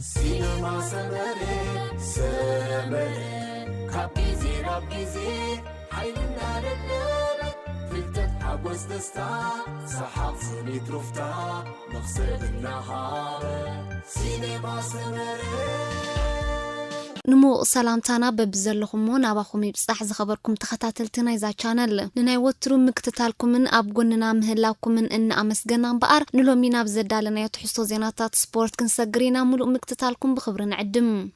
سينما سمرة كابيزي رابيزي حيلنا للنار فلتت حبوز دستا سحاب صنيت رفتا نخسر النهار سينما سمرة نمو سلامتانا ببزلخمو ناباخم يبصح زخبركم تخاتلتنا إذا channel نناي وترو مكتتالكم من أبغوننا مهلاكم من إن أمسجنا بقر نلومينا بزدالنا يتحسوا زيناتات سبورت كنسجرينا ملو مكتتالكم بخبرنا عدم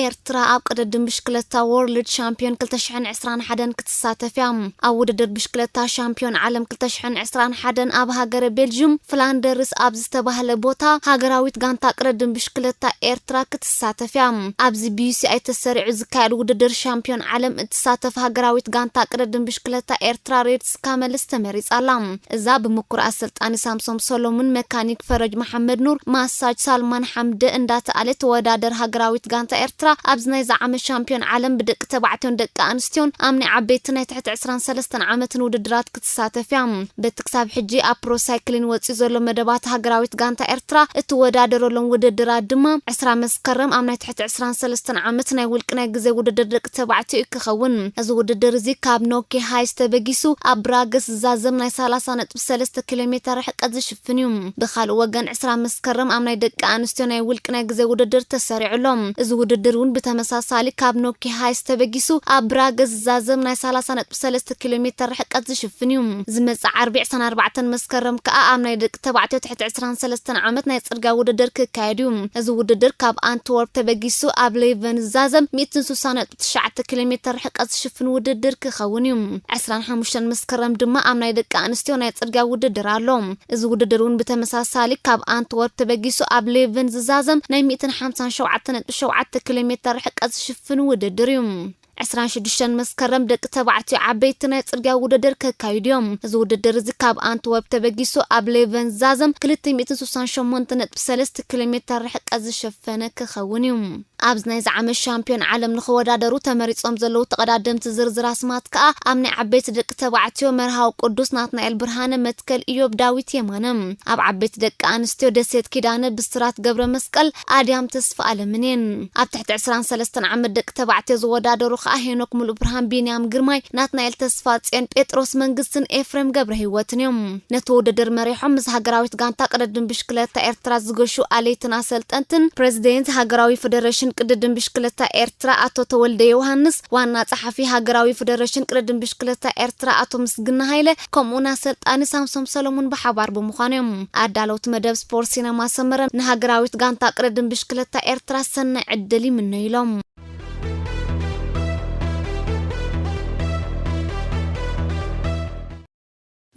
ኤርትራ ኣብ ቅድድም ብሽክለታ ወርልድ ሻምፒዮን 2021 ክትሳተፍ እያ ኣብ ውድድር ብሽክለታ ሻምፒዮን ዓለም 2021 ኣብ ሃገረ ቤልጅየም ፍላንደርስ ኣብ ዝተባህለ ቦታ ሃገራዊት ጋንታ ቅድድም ብሽክለታ ኤርትራ ክትሳተፍ እያ ኣብዚ ቢዩሲአይ ተሰሪዑ ዝካየድ ውድድር ሻምፒዮን ዓለም እትሳተፍ ሃገራዊት ጋንታ ቅድድም ብሽክለታ ኤርትራ ሬድስ ካመልስ ተመሪጻላ እዛ ብምኩር አሰልጣኒ ሳምሶም ሰሎሞን መካኒክ ፈረጅ መሐመድ ኑር ማሳጅ ሳልማን ሐምደ እንዳተአለ ተወዳደር ሃገራዊት ጋንታ ኤርትራ ኣብዝናይ ዝዓመት ሻምፒዮን ዓለም ብደቂ ተባዕትዮን ደቂ ኣንስትዮን ኣምኒ ዓበይቲ ናይ ትሕቲ 23 ዓመትን ውድድራት ክትሳተፍ እያ በቲ ክሳብ ሕጂ ኣብ ፕሮ ሳይክሊን ወፂ ዘሎ መደባት ሃገራዊት ጋንታ ኤርትራ እትወዳደረሎም ውድድራት ድማ 20 መስከረም ኣብ ናይ ትሕቲ 23 ዓመት ናይ ውልቅ ናይ ግዜ ውድድር ደቂ ተባዕትዮ ክኸውን እዚ ውድድር እዚ ካብ ኖኬ ሃይስ ተበጊሱ ኣብ ብራገስ ዛዘም ናይ 30.3 ኪሎ ሜትር ርሕቀት ዝሽፍን እዩ ብኻልእ ወገን 20 መስከረም ኣብ ናይ ደቂ ኣንስትዮ ናይ ውልቅ ናይ ግዜ ውድድር ተሰሪዑሎም እዚ ውድድር ውን بتمساسالي كاب نوكي هايس تبقيسو أبراغز زازم ناي 30.3 كيلومتر رحقات زشفنيوم زمز عربيع سنة 4 مسكرم كأم ناي دك تبعتيو تحت 23 عامت ناي ترقا وددر كايديوم ازو وددر كاب أنتورب تبقيسو أب ليفن زازم 109 كيلومتر رحقات زشفن وددر كخونيوم 25 مسكرم دما أم ناي دك أنستيو ناي ترقا وددر علوم ازو وددر ون بتمساسالي كاب أنتورب تبقيسو أب ليفن زازم ناي 157 كيلومتر رحقات زشفن وددريوم 26 مسكرم دق تبعتي عبيت ناي صرغا وددر كايديوم از وددر زكاب انتوب تبغيسو اب ليفن زازم 238.3 كيلومتر رحقات زشفنه كخونيوم ابز ناي زعم الشامبيون عالم نخودادرو تمريصوم زلو تقدادمت زرزر اسمات كا امني عبيت دق تبعتيو مرهاو قدوس ناتنائيل برهانه متكل ايوب داويت يمانم اب عبيت دق انستيو دسيت كيدانه بسرات قبر مسقل اديام تسفى علمنين اب تحت 23 عام دق تبعتي زودادرو هينوك ملو برهان بينيام جرماي ناتنائيل تسفات ان بيتروس منغستن افريم قبر هيوتنيوم نتوددر مريحوم مز هاغراويت غانتا قددم بشكلتا ኤርትራ ዝገሹ አሌትን አሰልጠንትን ፕሬዝዳንት ሃገራዊ ፌደሬሽን ቅድድም ብሽክለታ ኤርትራ አቶ ተወልደ ዮሐንስ ዋና ጸሐፊ ሃገራዊ ፌደሬሽን ቅድድም ብሽክለታ ኤርትራ አቶ ምስግና ኃይለ ከምኡና አሰልጣኒ ሳምሶም ሰሎሞን በሐባር በመዃኖም አዳለውት መደብ ስፖርት ሲነማ ሰመረ ንሃገራዊት ጋንታ ቅድድም ብሽክለታ ኤርትራ ሰናይ ዕድል ይምነይሎም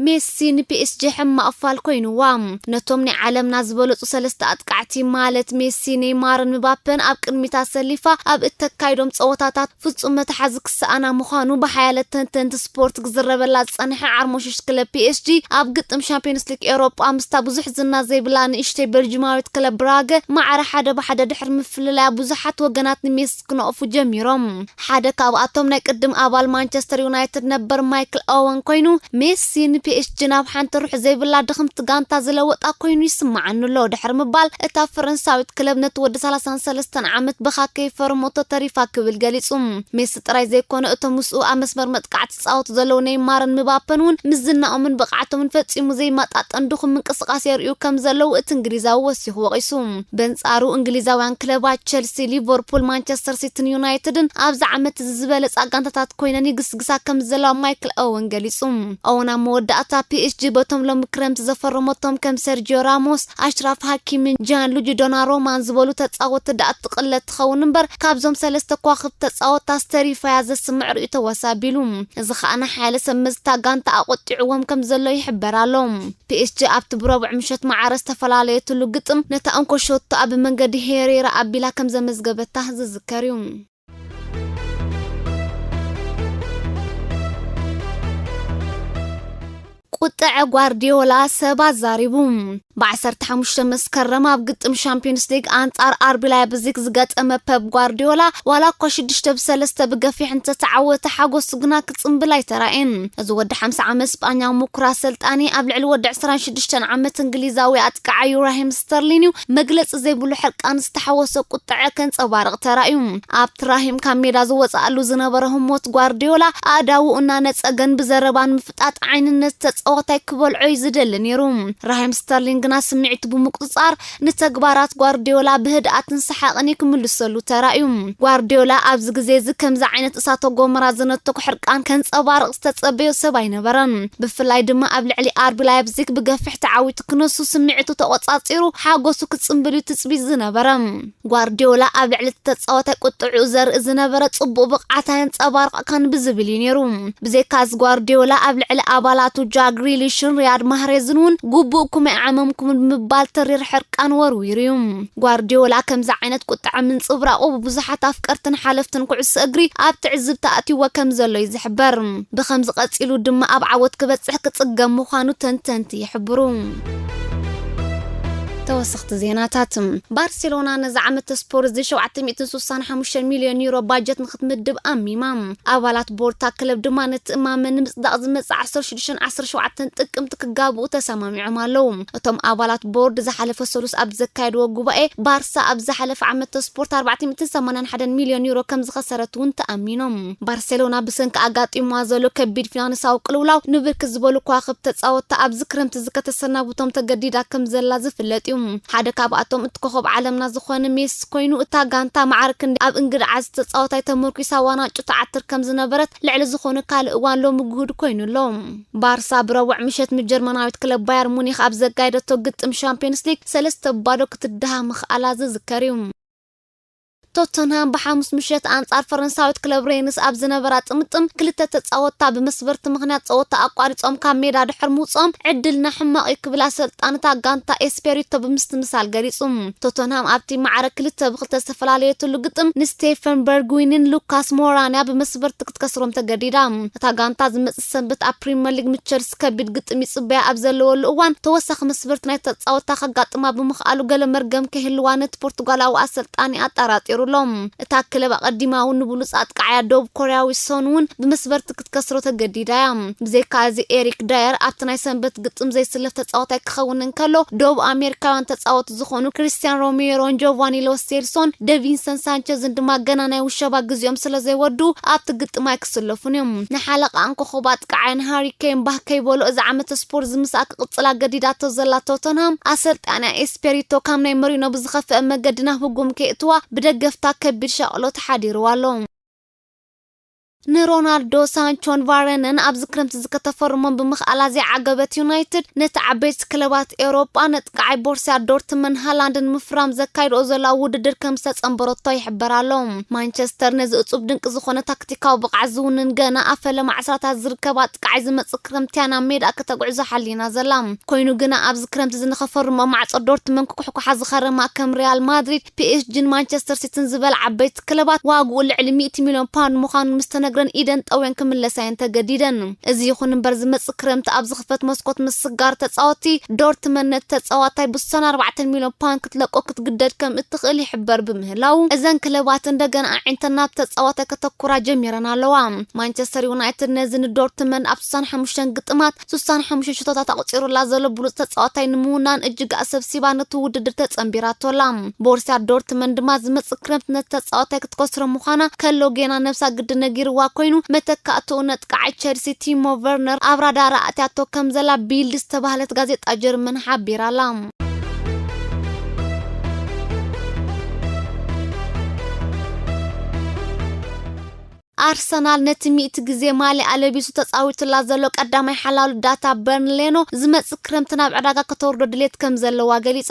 ميسي نبيسجي حما أفال كوينوام نتومني عالمنا زبلوتو سلسة أتقعتي مالت ميسي نيمارن مبابن أب قدميتا سليفة أب اتكايدوم تصوتاتات فتصوم متحازك سأنا مخانو بحيالة تنتنت سبورت قزربلات صنحي عرموشش كلا بي اس جي أب قدم شامبيونس ليك إيروب أمستا بوزح زنا زي بلان اشتي برجماويت كلا براغة مع حدا بحدا دحر مفللا بوزحات وقناتني ميسي كنوقفو جميروم حدا كاب أتومنا قدم أبال مانشستر يونايتد نبر مايكل أوان كوينو ميسي نبي ايش جناب حانت روح زي بلا دخم تغانتا زلوط اكوينو يسمعنو لو دحر مبال اتا فرنساويت كلب نتود 33 عامت بخاكي فرموتو تريفا كبل غليصوم ميس طراي زي كون اتو مسو امسمر متقعت صاوت زلو نيمارن مبابنون مزناومن بقعتهم فصيمو زي ماطاط اندخم منقسقاس يريو كم زلو ات انجليزاو وسيخ وقيسوم بنصارو انجليزاوያን ክለባት ቸልሲ ሊቨርፑል ማንቸስተር ሲቲ ዩናይትድን ኣብዛ ዓመት ዝዝበለ ጻጋንታታት ኮይነን ይግስግሳ ከም ዘለው ማይክል ኦወን ገሊጹም ኦወና መወዳእታ PSG بوتم لهم كرمت زفرمتهم كم سيرجيو راموس أشرف حكيمي جان لوجي دوناروما زبولو تتصاوت دقات تقلت خون نمبر كابزوم سلسة كواخب تتصاوت تاستري فياز السمع رؤيته وسابيلوم إذا خانا حالة سمز تاقان تاقوتعوهم كم زلو يحبرالهم PSG أبتبرو بعمشت معارس تفلالية اللو قطم نتاقنكو شوت أب منقدي هيريرا أبيلا كم زمز قبتاه زذكريوم قطع غوارديولا سبا زاريبوم ب15 መስከረም ኣብ ግጥም ሻምፒዮንስ ሊግ አንጻር አርቢ ላይፕዚግ ዝገጠመ ፔፕ ጓርዲዮላ ዋላ እኳ 6-3 ብገፊሕ እንተተዓወተ ሓጎስ ግና ክጽምብል ኣይተራእየን። እዚ ወዲ 50 ዓመት ስጳኛዊ ሙኩራ ሰልጣኒ ኣብ ልዕሊ ወዲ 26 ዓመት እንግሊዛዊ ኣጥቃዓዩ ራሂም ስተርሊን መግለጽ ዘይብሉ ሕርቃን ዝተሓወሰ ቁጥዕ ከንጸባርቕ ተራእዩ። ኣብ ራሂም ካብ ሜዳ ዝወጻሉ ዝነበረ ህሞት ጓርዲዮላ ኣዳው እና ነጸገን ብዘረባን ምፍጣጥ ዓይንነት ተጻወታይ ክበልዖ ይዝደል ነይሩ። ራሂም ስተርሊን ግና ስምዒት ብምቁጽጻር ንተግባራት ጓርዲዮላ ብህድኣትን ሰሓቕን ክምልሰሉ ተራእዩ። ጓርዲዮላ ኣብዚ ግዜ እዚ ከምዚ ዓይነት እሳተ ጎመራ ዝነተኩ ሕርቃን ከንጸባርቕ ዝተጸበየ ሰብ ኣይነበረን። ብፍላይ ድማ ኣብ ልዕሊ አርቢ ላይፕዚግ ብገፊሕ ተዓዊቱ ክነሱ ስምዒቱ ተቆጻጺሩ ሓጎሱ ክጽምብል ትጽቢት ዝነበረ ጓርዲዮላ ኣብ ልዕሊ ተጻወታይ ቁጥዑ ዘርኢ ዝነበረ ጽቡቕ ብቕዓት ከንጸባርቕ ከን ብዝብል ነይሩ። ብዘይካዝ ጓርዲዮላ ኣብ ልዕሊ ኣባላቱ ጃክ ግሪሊሽን ሪያድ ማህሬዝን እውን ጉቡእ ኩመይ ዓመምኩም ብምባል ተሪር ሕርቃን ወርዊሩ እዩ። ጓርዲዮላ ከምዚ ዓይነት ቁጥዕ ምንጽብራቑ ብብዙሓት ኣፍቀርትን ሓለፍትን ኩዕሶ እግሪ ኣብ ትዕዝብቲ ኣትይዎ ከም ዘሎ ይዝሕበር። ብከምዚ ቀጺሉ ድማ ኣብ ዓወት ክበጽሕ ክጽገም ምዃኑ ተንተንቲ ይሕብሩ። ተወሰኽቲ ዜናታት ባርሴሎና ነዚ ዓመት ስፖርት 765 ሚልዮን ዩሮ ባጀት ንኽትምድብ ኣሚማ ኣባላት ቦርታ ክለብ ድማ ነቲ እማመን ንምጽዳቕ ዝመጽእ 16-17 ጥቅምቲ ክጋብኡ ተሰማሚዖም ኣለዉ። እቶም ኣባላት ቦርድ ዝሓለፈ ሰሉስ ኣብ ዘካየድዎ ጉባኤ ባርሳ ኣብ ዝሓለፈ ዓመት ስፖርት 481 ሚልዮን ዩሮ ከም ዝኸሰረት እውን ተኣሚኖም። ባርሴሎና ብሰንኪ ኣጋጢምዋ ዘሎ ከቢድ ፊናንሳዊ ቅልውላው ንብርክት ዝበሉ ከዋኽብቲ ተጻወትቲ ኣብዚ ክረምቲ ዝከተሰናብቶም ተገዲዳ ከም ዘላ ዝፍለጥ እዩ። ሓደ ካብኣቶም እትኮኸብ ዓለምና ዝኾነ ሜሲ ኮይኑ እታ ጋንታ ማዕርክ ኣብ እንግዳዓዝ ተጻወታይ ተመርኩሳ ዋናጩ ተዓትር ከም ዝነበረት ልዕሊ ዝኾነ ካልእ እዋን ሎሚ ጉህድ ኮይኑሎ። ባርሳ ብረቡዕ ምሸት ጀርመናዊት ክለብ ባየር ሙኒኽ ኣብ ዘጋየደቶ ግጥም ሻምፒዮንስ ሊግ 3-0 ክትድሃ ምኽኣላ ዝዝከር እዩ። ቶተንሃም በሐሙስ ምሽት አንጻር ፈረንሳዊት ክለብ ሬንስ ኣብ ዝነበራ ጥምጥም ክልተ ተጻወታ ብመስበርቲ ምኽንያት ጸወታ ኣቋሪጾም ካብ ሜዳ ድሕር ምውጾም ዕድልና ሕማቕ ክብላ ሰልጣንታ ጋንታ ኤስፔሪቶ ብምስትምሳል ገሊጹ። ቶተንሃም ኣብቲ ማዕረ 2-2 ዝተፈላለየትሉ ግጥም ንስቴፈን በርግዊንን ሉካስ ሞራንያ ብመስበርቲ ክትከስሮም ተገዲዳ። እታ ጋንታ ዝመጽእ ሰንበት ኣብ ፕሪምየር ሊግ ምቸልሲ ከቢድ ግጥም ይጽበያ ኣብ ዘለወሉ እዋን ተወሳኺ መስበርቲ ናይ ተጻወታ ከጋጥማ ብምኽኣሉ ገለ መርገም ከህልዋ ነቲ ፖርቱጋላዊ ኣሰልጣኒ ኣጠራጢሩ እታ ክለብ ቀዲማው ንብሉጽ ኣጥቃዓያ ደቡብ ኮርያዊ ሶን እውን ብመስበርቲ ክትከስሮ ተገዲዳ። ብዘይካዚ ኤሪክ ዳየር ኣብቲ ናይ ሰንበት ግጥም ዘይስለፍ ተጻዋታይ ክኸውን እንከሎ ደቡብ ኣሜሪካውያን ተጻወቱ ዝኾኑ ክሪስቲያን ሮሜሮን ጆቫኒ ሎሴልሶን ዴቪንሰን ሳንቸዝን ድማ ገና ናይ ውሸባ ግዚኦም ስለዘይወዱ ኣብቲ ግጥም ኣይክስለፉን እዮም። ንሓለቃ አንኮኸብ ኣጥቃዓያን ሃሪ ኬን ባህ ከይበሎ እዚ ዓመት ስፖርት ዝምሳእ ክቅጽላ ገዲዳቶ ዘላ ቶተንሃም ኣሰልጣኒ ኤስፔሪቶ ካብ ናይ መሪኖ ብዝኸፍአ መገድና ህጉም ከእትዋ ብደገፍታ ከቢድ ሸቕሎት ሓዲርዋ ኣሎ። ንሮናልዶ ሳንቾን ቫረንን ኣብ ዝክረምቲ ዝከተፈርሞም ብምኽኣላ ዓገበት ዩናይትድ ነቲ ዓበይቲ ክለባት ኤውሮጳ ነጥቃዓይ ቦርሲያ ዶርትመን ሃላንድን ምፍራም ዘካይድኦ ዘሎ ውድድር ከም ዝተጸንበረቶ ይሕበር ኣሎ። ማንቸስተር ነዚ እጹብ ድንቂ ዝኾነ ታክቲካዊ ብቕዓት ዝውንን ገና ኣብ ፈለማ 10ታት ዝርከባ ጥቃዓይ ዝመጽእ ክረምቲ ናብ ሜዳ ከተጉዕዞ ሓሊና ዘላ ኮይኑ ግና ኣብ ዝክረምቲ ዝንኸፈርሞ ማዕጾ ዶርትመን ክኩሕኩሓ ዝኸረማ ከም ሪያል ማድሪድ ፒኤስጂን ማንቸስተር ሲቲን ዝበል ዓበይቲ ክለባት ዋግኡ ልዕሊ 100 ሚልዮን ፓውንድ ምዃኑ ምስተነግረን ኢደን ጠወን ክምለሳየን ተገዲደን። እዚ ይኹን እምበር ዝመጽእ ክረምቲ ኣብ ዝኽፈት መስኮት ምስጋር ተጻወቲ ዶርትመን ነቲ ተጻዋታይ ብ4 ሚልዮን ፓውንድ ክትለቆ ክትግደድ ከም እትኽእል ይሕበር ብምህላው እዘን ክለባት እንደገና ዓይንተን ናብ ተጻዋታይ ከተኩራ ጀሚረን ኣለዋ። ማንቸስተር ዩናይትድ ነዚ ንዶርትመን ኣብ 65 ግጥማት 65 ሽቶታት ኣቁፂሩላ ዘሎ ብሉጽ ተጻዋታይ ንምውናን እጅግ ኣሰብሲባ ነቲ ውድድር ተጸንቢራቶላ። ቦርሲያ ዶርትመን ድማ ዝመጽእ ክረምቲ ነቲ ተጻዋታይ ክትከስሮ ምዃና ከሎ ገና ነብሳ ግድ ነጊርዋ ኮይኑ መተካእቱ ነጥቃዓይ ቸልሲ ቲሞ ቨርነር ኣብ ራዳር ኣትያቶ ከም ዘላ ቢልድ ዝተባህለት ጋዜጣ ጀርመን ሓቢራላ። አርሰናል ነቲ 100 ግዜ ማሊ ኣለቢሱ ተጻዊቱላ ዘሎ ቀዳማይ ሓላሉ ዳታ በርንሌኖ ዝመጽእ ክረምቲ ናብ ዕዳጋ ከተወርዶ ድሌት ከም ዘለዋ ገሊጻ።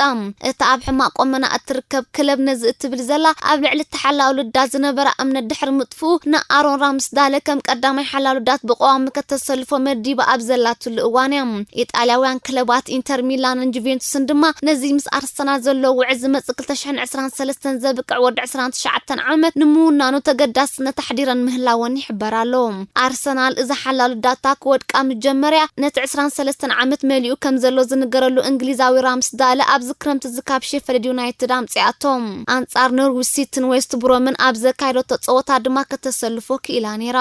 እቲ ኣብ ሕማቅ ቆመና እትርከብ ክለብ ነዚ እትብል ዘላ ኣብ ልዕሊ ተሓላሉ ዳት ዝነበረ እምነት ድሕሪ ምጥፍኡ ንኣሮን ራምስዳለ ከም ቀዳማይ ሓላሉ ዳት ብቀዋሚ ከተሰልፎ መዲባ ኣብ ዘላትሉ እዋን እያ። ኢጣልያውያን ክለባት ኢንተር ሚላንን ጁቬንቱስን ድማ ነዚ ምስ አርሰናል ዘሎ ውዕል ዝመጽእ 2023 ዘብቅዕ ወዲ 29 ዓመት ንምውናኑ ተገዳስነት ተሕዲረን ምህላውን ይሕበራሉ አርሰናል እዛ ሓላሉ ዳታ ክወድቃ መጀመርያ ነቲ 23 ዓመት መሊኡ ከም ዘሎ ዝንገረሉ እንግሊዛዊ ራምስዳለ ኣብ ዝክረምቲ ዝካብ ሼፊልድ ዩናይትድ ኣምጽያቶም አንጻር ኖርዊች ሲቲን ዌስት ብሮምን ኣብ ዘካይዶ ተጸወታ ድማ ከተሰልፎ ክኢላ ነይራ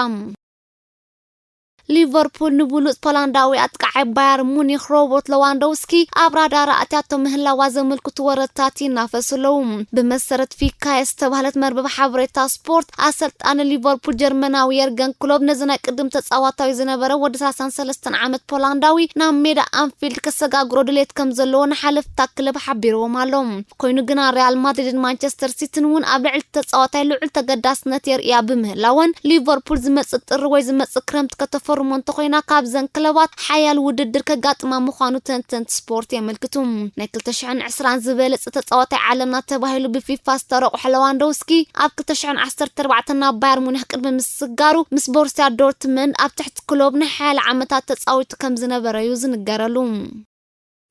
ሊቨርፑል ንብሉጽ ፖላንዳዊ አጥቃዓይ ባየር ሙኒክ ሮበርት ሌዋንዶውስኪ ኣብ ራዳር ኣትያቶ ምህላዋ ዘመልክቱ ወረታት ይናፈስለው በመሰረት ፊካ ዝተባህለት መርበብ ሓበሬታ ስፖርት ኣሰልጣኒ ሊቨርፑል ጀርመናዊ የርገን ክሎፕ ነዝና ቅድም ተጻዋታዊ ዝነበረ ወዲ 33 ዓመት ፖላንዳዊ ናብ ሜዳ አንፊልድ ከሰጋግሮ ድሌት ከም ዘለዎ ንሓለፍታ ክለብ ሓቢሮም ኣሎም ኮይኑ ግና ሪያል ማድሪድን ማንቸስተር ሲቲን እውን ኣብ ልዕል ተጻዋታይ ልዑል ተገዳስነት የርእያ በምህላውን ሊቨርፑል ዝመጽእ ጥሪ ወይ ዝመጽእ ክረምት ከተፈሩ ሞንተ ኮይና ካብ ዘን ክለባት ሓያል ውድድር ከጋጥማ ምዃኑ ተንተን ስፖርት የመልክቱ ናይ 2020 ዝበለጸ ተጻዋታይ ዓለምና ተባሂሉ ብፊፋ ዝተረቑ ሌዋንዶውስኪ ኣብ 2014 ናብ ባየር ሙኒክ ቅድሚ ምስጋሩ ምስ ቦሩሲያ ዶርትመንድ ኣብ ትሕቲ ክለብ ንሓያል ዓመታት ተጻዊቱ ከም ዝነበረ እዩ ዝንገረሉ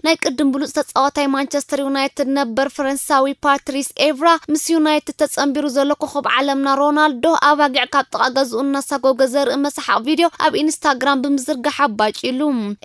ናይ ቅድም ብሉጽ ተጻዋታይ ማንቸስተር ዩናይትድ ነበር ፈረንሳዊ ፓትሪስ ኤቭራ ምስ ዩናይትድ ተጸምቢሩ ዘሎ ኮኸብ ዓለምና ሮናልዶ ኣባጊዕ ካብ ጥቓ ገዝኡ እናሳጎገ ዘርኢ መስሓቅ ቪድዮ ኣብ ኢንስታግራም ብምዝርጋሕ ኣባጭሉ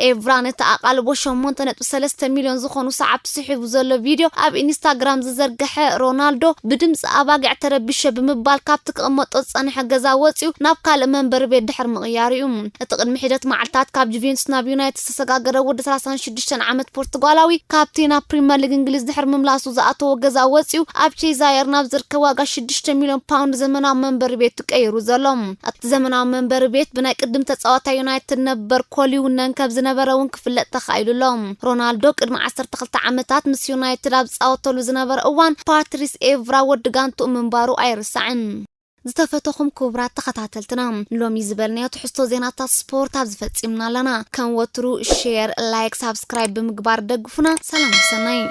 ኤቭራ ነቲ ኣቓልቦ 8.3 ሚልዮን ዝኾኑ ሰዓብቲ ስሒቡ ዘሎ ቪድዮ ኣብ ኢንስታግራም ዝዘርግሐ ሮናልዶ ብድምፂ ኣባጊዕ ተረቢሸ ብምባል ካብቲ ክቕመጦ ዝጸንሐ ገዛ ወፂኡ ናብ ካልእ መንበሪ ቤት ድሕሪ ምቕያር እዩ እቲ ቅድሚ ሒደት መዓልታት ካብ ጁቬንቱስ ናብ ዩናይትድ ዝተሰጋገረ ወዲ 36 ዓመት ፖርቱጋላዊ ካፕቴን ፕሪሚየር ሊግ እንግሊዝ ድሕር ምምላሱ ዝኣተወ ገዛ ወፂኡ ኣብ ቼዛየር ናብ ዝርከብ ዋጋ 6 ሚልዮን ፓውንድ ዘመናዊ መንበሪ ቤት ቀይሩ ዘሎ እቲ ዘመናዊ መንበሪ ቤት ብናይ ቅድም ተጻዋታይ ዩናይትድ ነበር ኮሊውነን ካብ ዝነበረውን ክፍለጥ ተኻኢሉሎም ሮናልዶ ቅድሚ 12 ዓመታት ምስ ዩናይትድ ኣብ ጻወተሉ ዝነበረ እዋን ፓትሪስ ኤቭራ ወዲ ጋንቱ ምንባሩ ኣይርስዕን ዝተፈተኹም ክቡራት ተኸታተልትና ሎሚ ዝበልናዮ ትሕዝቶ ዜናታት ስፖርት ኣብ ዝፈጽምና ኣለና ከም ወትሩ ሼር ላይክ ሳብስክራይብ ብምግባር ደግፉና ሰላም ሰናይ